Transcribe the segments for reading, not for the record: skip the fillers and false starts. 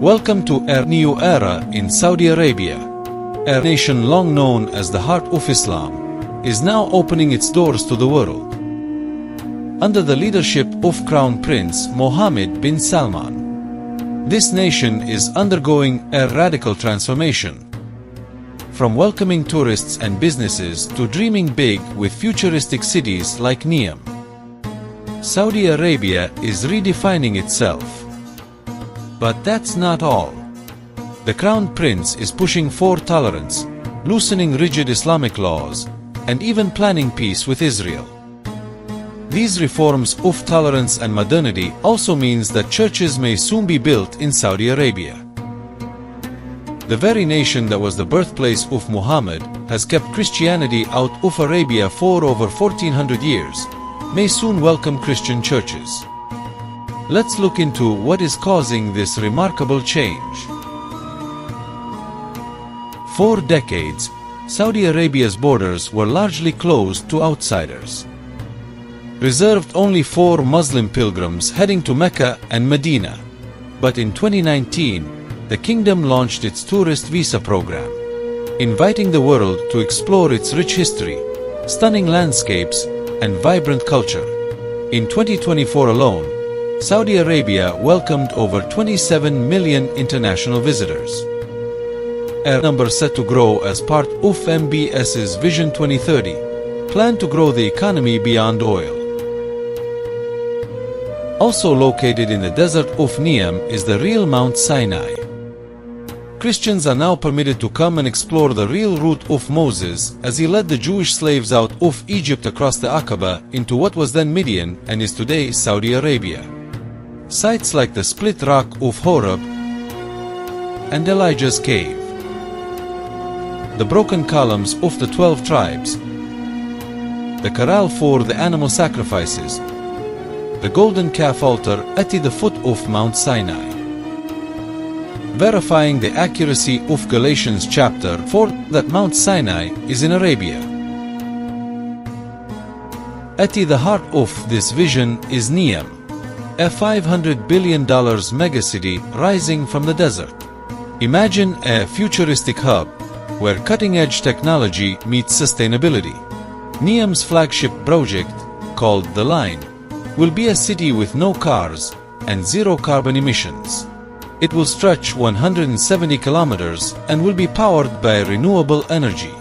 Welcome to a new era in Saudi Arabia. A nation long known as the heart of Islam is now opening its doors to the world. Under the leadership of Crown Prince Mohammed bin Salman, this nation is undergoing a radical transformation. From welcoming tourists and businesses to dreaming big with futuristic cities like Neom, Saudi Arabia is redefining itself. But that's not all. The Crown Prince is pushing for tolerance, loosening rigid Islamic laws, and even planning peace with Israel. These reforms of tolerance and modernity also means that churches may soon be built in Saudi Arabia. The very nation that was the birthplace of Muhammad has kept Christianity out of Arabia for over 1400 years, may soon welcome Christian churches. Let's look into what is causing this remarkable change. For decades, Saudi Arabia's borders were largely closed to outsiders, reserved only for Muslim pilgrims heading to Mecca and Medina. But in 2019, the kingdom launched its tourist visa program, inviting the world to explore its rich history, stunning landscapes, and vibrant culture. In 2024 alone, Saudi Arabia welcomed over 27 million international visitors, a number set to grow as part of MBS's Vision 2030, plan to grow the economy beyond oil. Also located in the desert of Neom is the real Mount Sinai. Christians are now permitted to come and explore the real route of Moses as he led the Jewish slaves out of Egypt across the Aqaba into what was then Midian and is today Saudi Arabia. Sites like the split rock of Horeb and Elijah's cave, the broken columns of the 12 tribes, the corral for the animal sacrifices, the golden calf altar at the foot of Mount Sinai, verifying the accuracy of Galatians chapter 4 that Mount Sinai is in Arabia. At the heart of this vision is Neom, a $500 billion megacity rising from the desert. Imagine a futuristic hub where cutting-edge technology meets sustainability. Neom's flagship project, called The Line, will be a city with no cars and zero carbon emissions. It will stretch 170 kilometers and will be powered by renewable energy.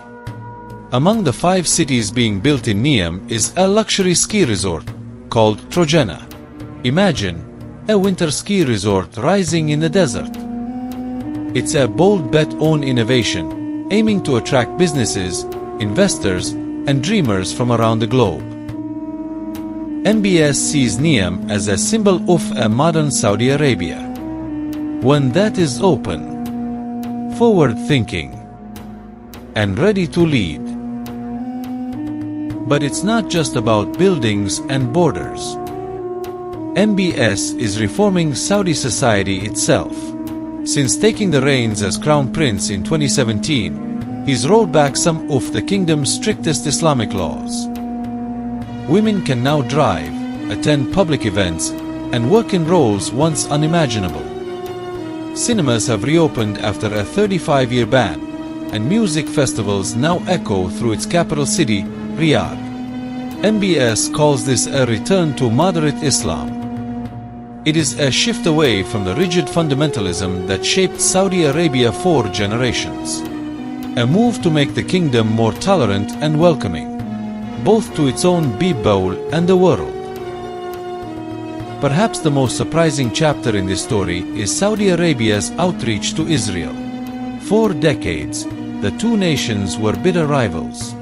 Among the 5 cities being built in Neom is a luxury ski resort called Trojena. Imagine a winter ski resort rising in the desert. It's a bold bet on innovation, aiming to attract businesses, investors, and dreamers from around the globe. MBS sees Neom as a symbol of a modern Saudi Arabia, one that is open, forward-thinking, and ready to lead. But it's not just about buildings and borders. MBS is reforming Saudi society itself. Since taking the reins as Crown Prince in 2017, he's rolled back some of the kingdom's strictest Islamic laws. Women can now drive, attend public events, and work in roles once unimaginable. Cinemas have reopened after a 35-year ban, and music festivals now echo through its capital city, Riyadh. MBS calls this a return to moderate Islam. It is a shift away from the rigid fundamentalism that shaped Saudi Arabia for generations. A move to make the kingdom more tolerant and welcoming, both to its own people and the world. Perhaps the most surprising chapter in this story is Saudi Arabia's outreach to Israel. For decades, the two nations were bitter rivals.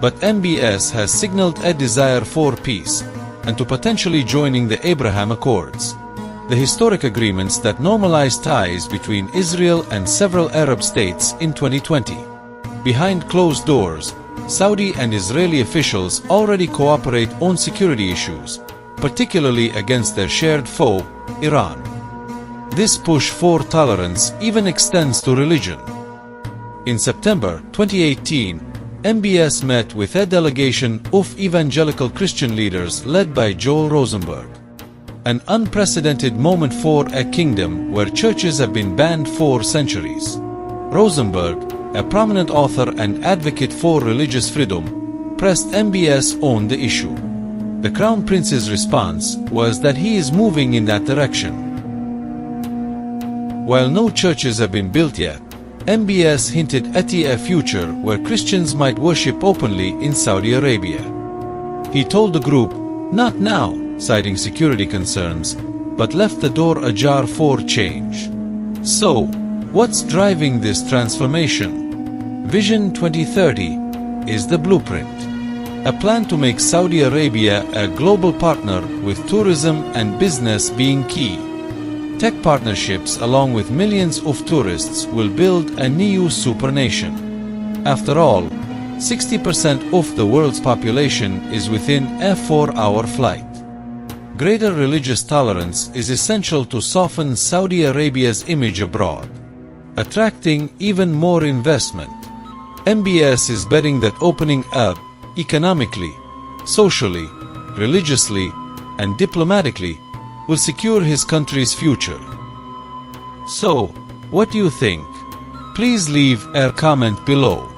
But MBS has signaled a desire for peace and to potentially joining the Abraham Accords, the historic agreements that normalized ties between Israel and several Arab states in 2020. Behind closed doors, Saudi and Israeli officials already cooperate on security issues, particularly against their shared foe, Iran. This push for tolerance even extends to religion. In September 2018, MBS met with a delegation of evangelical Christian leaders led by Joel Rosenberg. An unprecedented moment for a kingdom where churches have been banned for centuries. Rosenberg, a prominent author and advocate for religious freedom, pressed MBS on the issue. The Crown Prince's response was that he is moving in that direction. While no churches have been built yet, MBS hinted at a future where Christians might worship openly in Saudi Arabia. He told the group, "Not now," citing security concerns, but left the door ajar for change. So, what's driving this transformation? Vision 2030 is the blueprint. A plan to make Saudi Arabia a global partner with tourism and business being key. Tech partnerships along with millions of tourists will build a new supernation. After all, 60% of the world's population is within a 4-hour flight. Greater religious tolerance is essential to soften Saudi Arabia's image abroad, attracting even more investment. MBS is betting that opening up economically, socially, religiously, and diplomatically will secure his country's future. So, what do you think? Please leave a comment below.